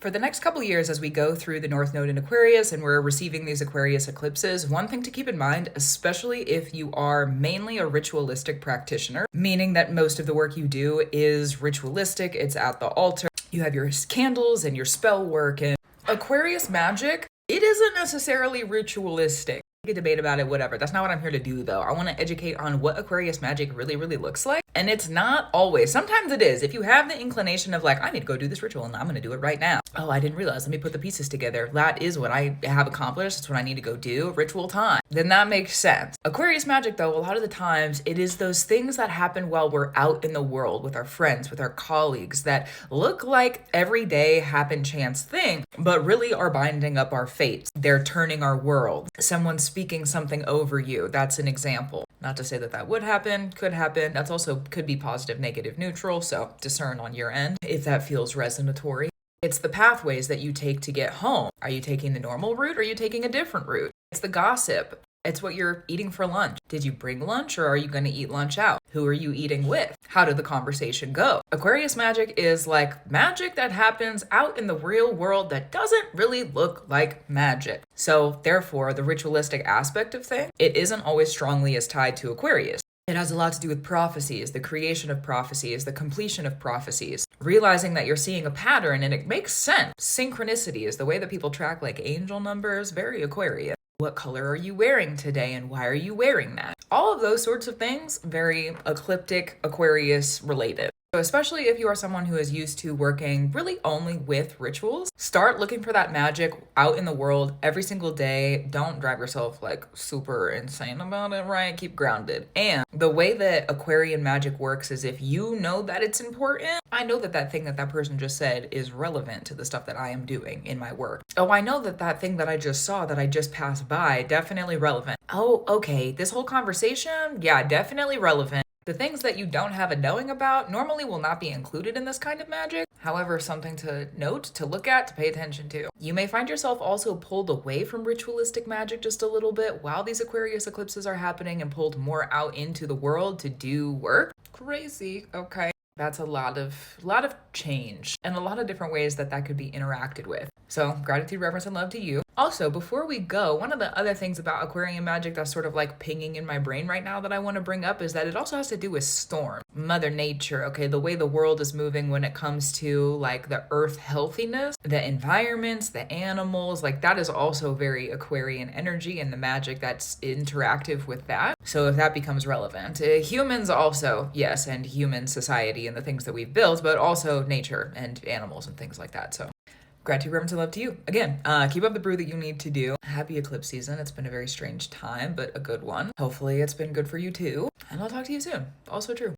For the next couple years, as we go through the North Node in Aquarius and we're receiving these Aquarius eclipses, one thing to keep in mind, especially if you are mainly a ritualistic practitioner, meaning that most of the work you do is ritualistic, it's at the altar, you have your candles and your spell work, and Aquarius magic, it isn't necessarily ritualistic. We can debate about it, whatever. That's not what I'm here to do, though. I want to educate on what Aquarius magic really, really looks like. And it's not always. Sometimes it is. If you have the inclination of like, I need to go do this ritual and I'm going to do it right now. Oh, I didn't realize. Let me put the pieces together. That is what I have accomplished. That's what I need to go do. Ritual time. Then that makes sense. Aquarius magic, though, a lot of the times it is those things that happen while we're out in the world with our friends, with our colleagues that look like everyday happen chance thing, but really are binding up our fates. They're turning our world. Someone's speaking something over you. That's an example. Not to say that that would happen, could happen. That's also could be positive, negative, neutral. So discern on your end if that feels resonatory. It's the pathways that you take to get home. Are you taking the normal route or are you taking a different route? It's the gossip. It's what you're eating for lunch. Did you bring lunch or are you going to eat lunch out? Who are you eating with? How did the conversation go? Aquarius magic is like magic that happens out in the real world that doesn't really look like magic. So therefore, the ritualistic aspect of things, it isn't always strongly as tied to Aquarius. It has a lot to do with prophecies, the creation of prophecies, the completion of prophecies, realizing that you're seeing a pattern and it makes sense. Synchronicity is the way that people track like angel numbers, very Aquarius. What color are you wearing today and why are you wearing that? All of those sorts of things, very ecliptic Aquarius related. So especially if you are someone who is used to working really only with rituals, start looking for that magic out in the world every single day. Don't drive yourself like super insane about it, right? Keep grounded. And the way that Aquarian magic works is if you know that it's important, I know that that thing that that person just said is relevant to the stuff that I am doing in my work. Oh, I know that that thing that I just saw, that I just passed by, definitely relevant. Oh, okay, this whole conversation, yeah, definitely relevant. The things that you don't have a knowing about normally will not be included in this kind of magic. However, something to note, to look at, to pay attention to. You may find yourself also pulled away from ritualistic magic just a little bit while these Aquarius eclipses are happening and pulled more out into the world to do work. Crazy, okay. That's a lot of change and a lot of different ways that that could be interacted with. So gratitude, reverence, and love to you. Also, before we go, one of the other things about Aquarian magic that's sort of like pinging in my brain right now that I want to bring up is that it also has to do with storm, Mother Nature, okay, the way the world is moving when it comes to like the earth healthiness, the environments, the animals, like that is also very Aquarian energy and the magic that's interactive with that. So if that becomes relevant, humans also, yes, and human society and the things that we've built, but also nature and animals and things like that. So gratitude, reverence, and love to you. Again, keep up the brew that you need to do. Happy eclipse season. It's been a very strange time, but a good one. Hopefully it's been good for you too. And I'll talk to you soon. Also true.